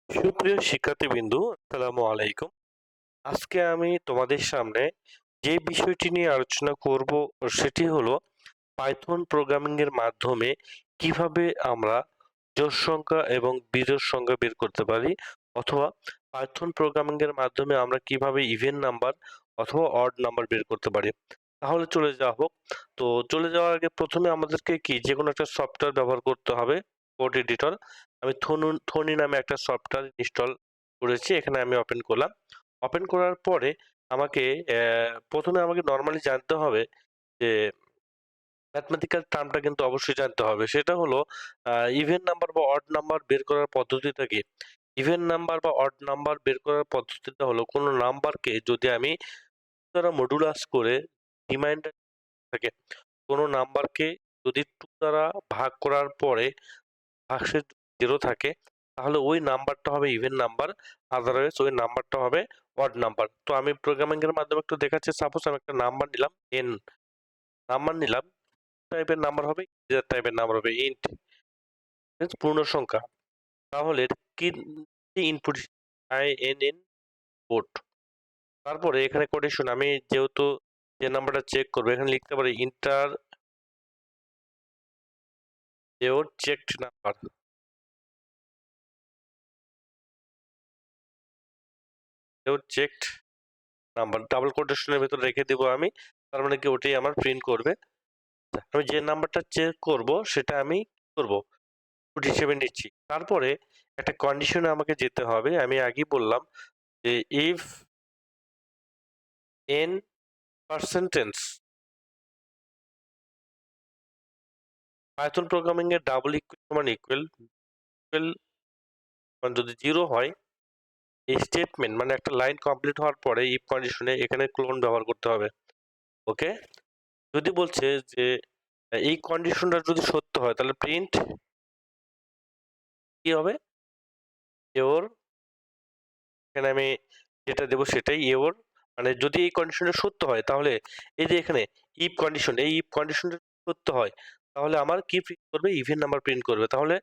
সুপ্রিয় শিক্ষার্থীবৃন্দু, আসসালামু আলাইকুম। আজকে আমি তোমাদের সামনে যে বিষয়টি নিয়ে আলোচনা করব সেটি হলো পাইথন প্রোগ্রামিং এর মাধ্যমে কিভাবে আমরা জোড় সংখ্যা এবং বিজোড় সংখ্যা বের করতে পারি, অথবা পাইথন প্রোগ্রামিং এর মাধ্যমে আমরা কিভাবে ইভেন নাম্বার অথবা অড নাম্বার বের করতে পারি। তাহলে চলে যাওয়া হোক। তো চলে যাওয়ার আগে প্রথমে আমাদেরকে কি যে কোনো একটা সফটওয়্যার ব্যবহার করতে হবে, কোড এডিটর। আমি থনি নামে একটা সফটওয়্যার ইনস্টল করেছি, এখানে আমি ওপেন করলাম। ওপেন করার পরে আমাকে প্রথমে আমাকে নর্মালি জানতে হবে যে ম্যাথমেটিক্যাল টার্মটা কিন্তু অবশ্যই জানতে হবে। সেটা হলো ইভেন নাম্বার বা অড নাম্বার বের করার পদ্ধতিটা কি? ইভেন নাম্বার বা অড নাম্বার বের করার পদ্ধতিটা হলো কোনো নাম্বারকে যদি আমি দ্বারা মডুলাস করে রিমাইন্ডার থাকে, কোনো নাম্বারকে যদি 2 দ্বারা ভাগ করার পরে ভাগশেষ 0 থাকে, তাহলে ওই নাম্বারটা হবে ইভেন নাম্বার, আদারওয়াইজ ওই নাম্বারটা হবে অড নাম্বার। তো আমি প্রোগ্রামিং এর মাধ্যমে একটু দেখাচ্ছি। সাপোজ আমি একটা নাম্বার নিলাম n, নাম্বার নিলাম টাইপের নাম্বার হবে, ইন্টিজার টাইপের নাম্বার হবে, ইন্ট মিন্স পূর্ণ সংখ্যা। তাহলে কি ইনপুট INN কোড। তারপরে এখানে কোটেশন, আমি যেহেতু যে নাম্বারটা চেক করবো এখানে লিখতে পারি enter your checked number, your checked number double কোটেশনের ভেতর রেখে দিব আমি। তার মানে কি ওটাই আমার প্রিন্ট করবে। আমি যে নাম্বারটা চেক করব সেটা আমি কি করব, ইনপুট হিসেবে নিচ্ছি। তারপরে একটা কন্ডিশনে আমাকে যেতে হবে। আমি আগেই বললাম যে if n percentage, Python programming এর ডাবল ইকুয়াল ইকুয়াল মানে যদি 0 হয়, এই স্টেটমেন্ট মানে একটা লাইন কমপ্লিট হওয়ার পরে ইফ কন্ডিশনে এখানে ক্লোন ব্যবহার করতে হবে। ওকে, যদি বলছে যে এই কন্ডিশনটা যদি সত্য হয় তাহলে প্রিন্ট কি হবে, এওর, এখানে আমি যেটা দেবো সেটাই এওর, মানে যদি এই কন্ডিশনটা সত্য হয় তাহলে এই যে এখানে ইফ কন্ডিশন, এই ইফ কন্ডিশনটা সত্য হয় তাহলে আমার কি প্রিন্ট করবে, ইভেন নাম্বার প্রিন্ট করবে। তাহলে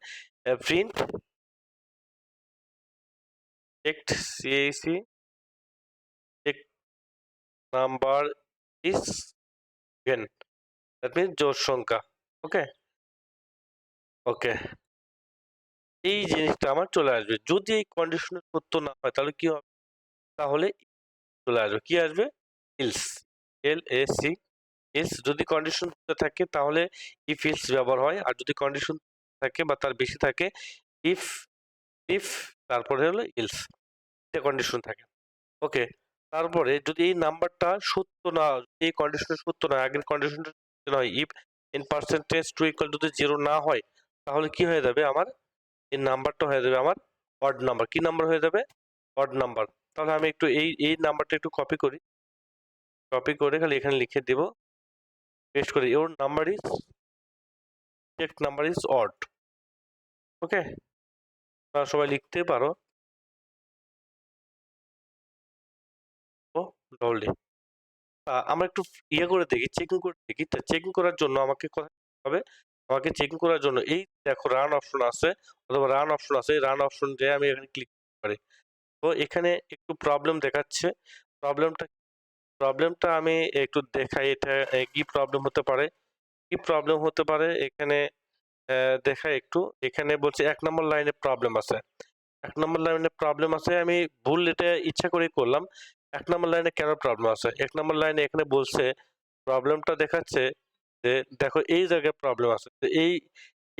print checked CAC check number is even, that means জোড় সংখ্যা। ওকে ওকে, এই জিনিসটা আমার চলে আসবে। যদি এই কন্ডিশন সত্য না হয় তাহলে কি হবে, তাহলে চলে আসবে কি আসবে, ইলস, LAC এলস। যদি কন্ডিশন থাকে তাহলে ইফ এলস ব্যবহার হয়, আর যদি কন্ডিশন থাকে বা তার বেশি থাকে ইফ, ইফ তারপরে হলো এলস, এটা কন্ডিশন থাকে। ওকে, তারপরে যদি এই নাম্বারটা সত্য না, এই কন্ডিশনটা সত্য না, আগের কন্ডিশনটা নয়, if in percentage to equal to 0 না হয়, তাহলে কি হয়ে যাবে, আমার এই নাম্বারটা হয়ে যাবে আমার অড নাম্বার। কি নাম্বার হয়ে যাবে, অড নাম্বার। তাহলে আমি একটু এই নাম্বারটা একটু কপি করি, কপি করে খালি এখানে লিখে দিব, পেস্ট করি, your number is check number is odd. Okay, সবাই লিখতে পারো ডবল ডি। আমরা একটু ইয়ে করে দেখি, চেকিং করে দেখি। তা চেকিং করার জন্য আমাকে কোথায় যেতে হবে, আমাকে চেকিং করার জন্য এই দেখো রান অপশন আছে, অথবা রান অপশন আছে, রান অপশন দিয়ে আমি এখানে ক্লিক করতে পারি। তো এখানে একটু প্রবলেম দেখাচ্ছে। প্রবলেমটা প্রবলেমটা আমি একটু দেখাই, এটা কি প্রবলেম হতে পারে, কি প্রবলেম হতে পারে এখানে দেখাই একটু। এখানে বলছে 1 নম্বর লাইনে প্রবলেম আছে, 1 নম্বর লাইনে প্রবলেম আছে। আমি ভুল এটা ইচ্ছা করেই করলাম। 1 নম্বর লাইনে কেন প্রবলেম আছে, 1 নম্বর লাইনে এখানে বলছে প্রবলেমটা দেখাচ্ছে যে দেখো এই জায়গায় প্রবলেম আছে, এই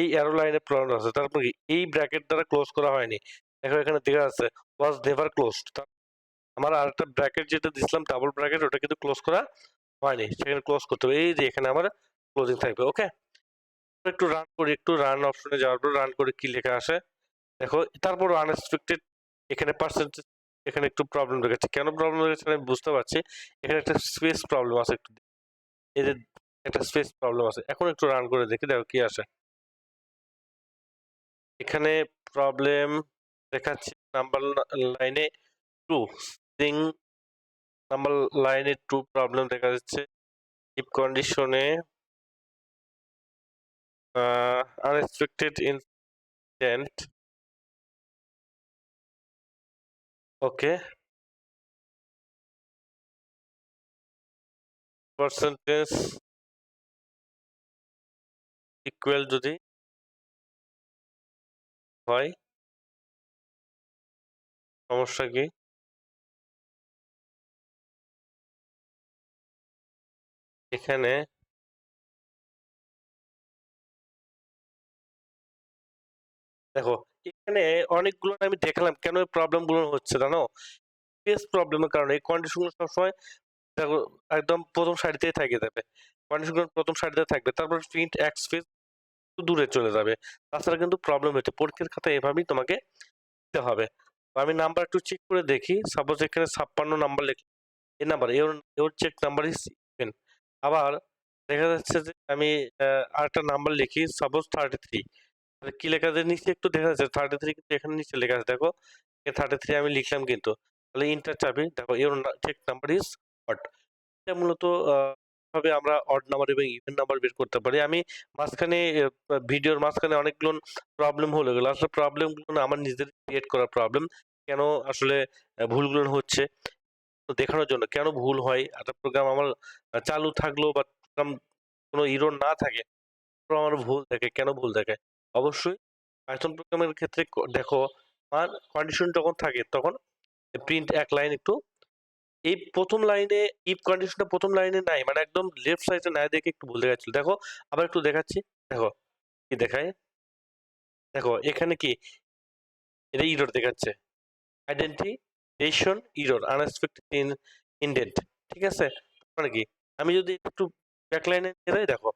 এই অ্যারো লাইনে প্রবলেম আছে, তারপর কি এই ব্র্যাকেট দ্বারা ক্লোজ করা হয়নি। দেখো এখানে দেখা আছে ওয়াজ নেভার ক্লোজড, আমার আরেকটা ব্র্যাকেট যেটা দিছিলাম ডাবল ব্র্যাকেট, ওটা কিন্তু ক্লোজ করা হয়নি, সেখানে ক্লোজ করতে হবে। এই যে এখানে আমার ক্লোজিং থাকবে। ওকে, একটু রান করি, একটু রান অপশনে যাওয়ার পর রান করে কি লেখা আসে দেখো। তারপর আনএক্সপেক্টেড এখানে পার্সেন্টেজ, এখানে একটু প্রবলেম দেখাচ্ছে। কেন প্রবলেম দেখাচ্ছে আমি বুঝতে পারছি, এখানে একটা স্পেস প্রবলেম আছে একটু, এই যে একটা স্পেস প্রবলেম আছে। এখন একটু রান করে দেখি, দেখো কি আসে। এখানে প্রবলেম দেখাচ্ছে নাম্বার লাইনে 2, সিং নাম্বার লাইনে 2 প্রবলেম দেখা যাচ্ছে। ইফ কন্ডিশনে আনএক্সপেক্টেড ইনসিডেন্ট ওকে, পার্সেন্টেজ ইকুয়াল যদি হয় সমস্যা কি? এখানে দেখো, এখানে অনেকগুলো আমি দেখালাম কেন প্রবলেম গুলো হচ্ছে জানো? স্পেস প্রবলেমের কারণে এই কন্ডিশন গুলো সবসময় দেখো একদম প্রথম সারিতেই থাকে যাবে, কন্ডিশন গুলো প্রথম সারিতে থাকবে, তারপর প্রিন্ট এক্স ফেজ দূরে চলে যাবে। তাছাড়া কিন্তু প্রবলেম হচ্ছে, পরীক্ষার খাতায় এভাবেই তোমাকে দিতে হবে। তো আমি নাম্বার একটু চেক করে দেখি, সাপোজ এখানে 56 নাম্বার লিখলাম, এই নাম্বার এর চেক নাম্বার ইজ ইভেন। আবার দেখা যাচ্ছে যে আমি আরেকটা নাম্বার লিখি, সাপোজ 33, কি লেখা আছে নিচে একটু দেখা যাচ্ছে 33, কিন্তু এখানে নিচে লেখা আছে দেখো 33 আমি লিখলাম কিন্তু, তাহলে ইন্টার চাপি, দেখো এর চেক নাম্বার ইজ অড। এটা মূলত ভাবে আমরা অড নাম্বার এবং ইভেন নাম্বার বের করতে পারি। আমি মাঝখানে ভিডিওর মাঝখানে অনেকগুলো প্রবলেম হলো গেলো, আসলে প্রবলেম গুলো আমার নিজের ক্রিয়েট করা প্রবলেম। কেন আসলে ভুলগুলো হচ্ছে তো দেখানোর জন্য, কেন ভুল হয় একটা প্রোগ্রাম আমার চালু থাকলো বা প্রোগ্রাম কোনো ইরর না থাকে, আমার ভুল দেখে, কেন ভুল দেখে? অবশ্যই পাইথন প্রোগ্রামের ক্ষেত্রে দেখো, আর কন্ডিশন যখন থাকে তখন প্রিন্ট এক লাইন একটু, এই প্রথম লাইনে ইফ কন্ডিশনটা প্রথম লাইনে নাই, মানে একদম লেফট সাইডে নাই দেখে একটু ভুল দেখাচ্ছিল। দেখো আবার একটু দেখাচ্ছি, দেখো কি দেখায়, দেখো এখানে কি এটা ইরর দেখাচ্ছে, আইডেন্টিফিকেশন ইরর আনএক্সপেক্টেড ইনডেন্ট। ঠিক আছে, মানে কি আমি যদি একটু ব্যাক লাইনে নিয়ে যাই দেখো,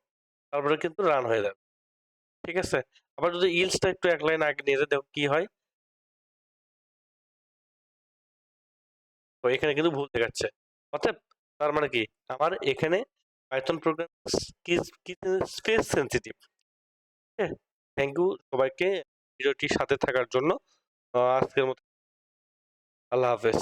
তারপরে কিন্তু রান হয়ে যাবে। ঠিক আছে, আবার যদি ইলসটা একটু এক লাইন আগে নিয়ে যাই দেখো কি হয়, তো এখানে কিন্তু ভুল দেখাচ্ছে। অর্থাৎ তার মানে কি আমার এখানে পাইথন প্রোগ্রাম কি স্পেস সেন্সিটিভ। হ্যাঁ, থ্যাংক ইউ সবাইকে ভিডিওটির সাথে থাকার জন্য। আজকের মতো আল্লাহ হাফেজ।